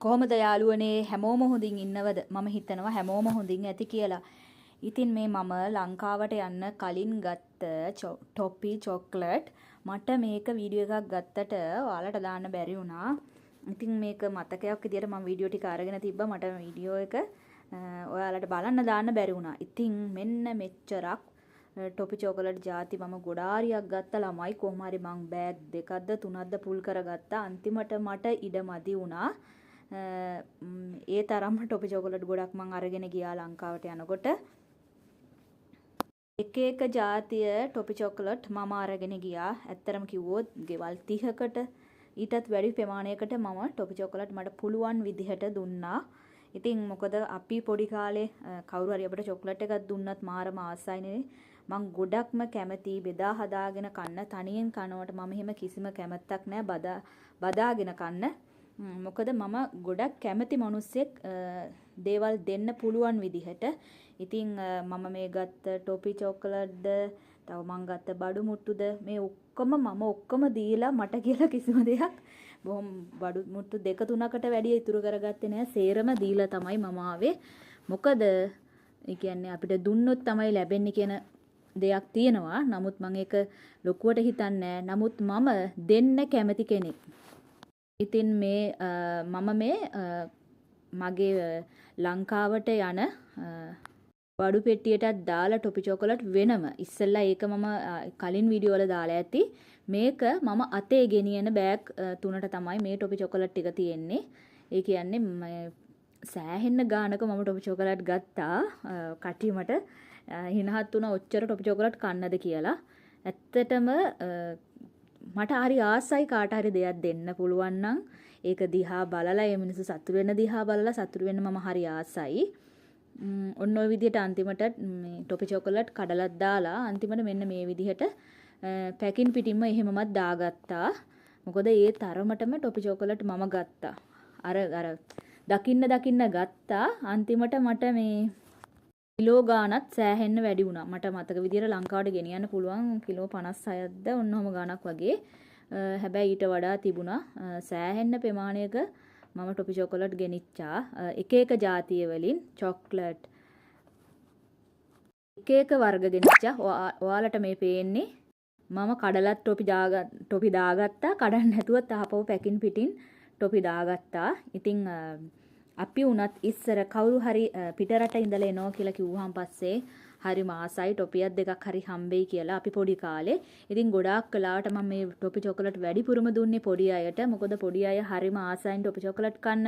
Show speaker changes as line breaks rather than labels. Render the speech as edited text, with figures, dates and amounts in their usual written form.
කොහොමද යාළුවනේ හැමෝම හොඳින් ඉන්නවද? මම හිතනවා හැමෝම හොඳින් ඇති කියලා. ඉතින් මේ මම ලංකාවට යන්න කලින් ගත්ත ටොපි චොක්ලට් මට මේක වීඩියෝ එකක් ගත්තට ඔයාලට දාන්න බැරි වුණා. ඉතින් මේක මතකයක් විදියට මම වීඩියෝ ටික අරගෙන තිබ්බා. මට වීඩියෝ එක ඔයාලට බලන්න දාන්න බැරි වුණා. ඉතින් මෙන්න මෙච්චරක් ටොපි චොකලට් ಜಾති මම ගොඩාරියක් ගත්ත ළමයි කොහොම හරි මං බෑග් දෙකක්ද තුනක්ද පුල් කරගත්තා. අන්තිමට මට ඉඩ මදි වුණා. ඒ තරම්ම ටොපි චොකලට් ගොඩක් මං අරගෙන ගියා ලංකාවට යනකොට. එක එක ජාතිය ටොපි චොකලට් මම අරගෙන ගියා. ඇත්තරම කිව්වොත් ගෙවල් 30කට ඊටත් වැඩි ප්‍රමාණයකට මම ටොපි චොකලට් මට පුළුවන් විදිහට දුන්නා. ඉතින් මොකද අපි පොඩි කාලේ කවුරු හරි අපිට චොකලට් එකක් දුන්නත් මාරම ආසයිනේ. මං ගොඩක්ම කැමති බෙදා හදාගෙන කන්න. තනියෙන් කනවට මම එහෙම කිසිම කැමැත්තක් නැහැ බදාගෙන කන්න. මොකද මම ගොඩක් කැමති මිනිස්සෙක් දේවල් දෙන්න පුළුවන් විදිහට. ඉතින් මම මේ ගත්ත ටොපි චොකලට්ද තව මං ගත්ත බඩු මුට්ටුද මේ ඔක්කොම දීලා මට කියලා කිසිම දෙයක් බොහොම බඩු මුට්ටු දෙක තුනකට වැඩිය ඉතුරු කරගත්තේ නෑ. සේරම දීලා තමයි මම ආවේ. මොකද ඒ කියන්නේ අපිට දුන්නොත් තමයි ලැබෙන්නේ කියන දෙයක් තියෙනවා. නමුත් මම ඒක ලොකුවට හිතන්නේ නෑ. නමුත් මම දෙන්න කැමති කෙනෙක්. ඉතින් මම මේ මගේ ලංකාවට යන බඩු පෙට්ටියටත් දාලා ටොපි චොකලට් වෙනම ඉස්සෙල්ලා ඒක මම කලින් වීඩියෝ වල දාලා ඇති. මේක මම අතේ ගෙනියන බෑග් තුනට තමයි මේ ටොපි චොකලට් ටික තියෙන්නේ. ඒ කියන්නේ සෑහෙන්න ගානක මම ටොපි චොකලට් ගත්තා. කටිමට හිනහත් වුණා ඔච්චර ටොපි චොකලට් කන්නද කියලා. ඇත්තටම මට හරි ආසයි කාට හරි දෙයක් දෙන්න පුළුවන් නම් ඒක දිහා බලලා ඒ මිනිස්සු සතුටු වෙන දිහා බලලා සතුටු වෙන්න මම හරි ආසයි. ඔන්න ඔය විදිහට අන්තිමට මේ ටොපි චොකලට් කඩලක් දාලා අන්තිමට මෙන්න මේ විදිහට පැකින් පිටින්ම එහෙමමත් දාගත්තා. මොකද ඒ තරමටම ටොපි චොකලට් මම ගත්තා. අර දකින්න ගත්තා. අන්තිමට මට මේ කිලෝ ගාණක් සෑහෙන්න වැඩි වුණා. මට මතක විදියට ලංකාවට ගෙනියන්න පුළුවන් කිලෝ 56ක්ද ඔන්නෝම ගාණක් වගේ. හැබැයි ඊට වඩා තිබුණා සෑහෙන්න ප්‍රමාණයක මම ටොපි චොකලට් ගෙනිච්චා. එක එක ජාතිය වලින් චොක්ලට් එක එක වර්ග ගෙනිච්චා. ඔයාලට මේ පේන්නේ මම කඩලත් ටොපි දාගත්තා. කඩන්න නැතුව තාපව පැකින් පිටින් ටොපි දාගත්තා. ඉතින් අපි උනත් ඉස්සර කවුරු හරි පිටරට ඉඳලා එනවා කියලා කිව්වහම පස්සේ හරි මාසයි ටොපියක් දෙකක් හරි හම්බෙයි කියලා අපි පොඩි කාලේ. ඉතින් ගොඩාක් කලාවට මම මේ ටොපි චොකලට් වැඩිපුරම දුන්නේ පොඩි අයට. මොකද පොඩි අය හරිම ආසයින් ටොපි චොකලට් කන්න.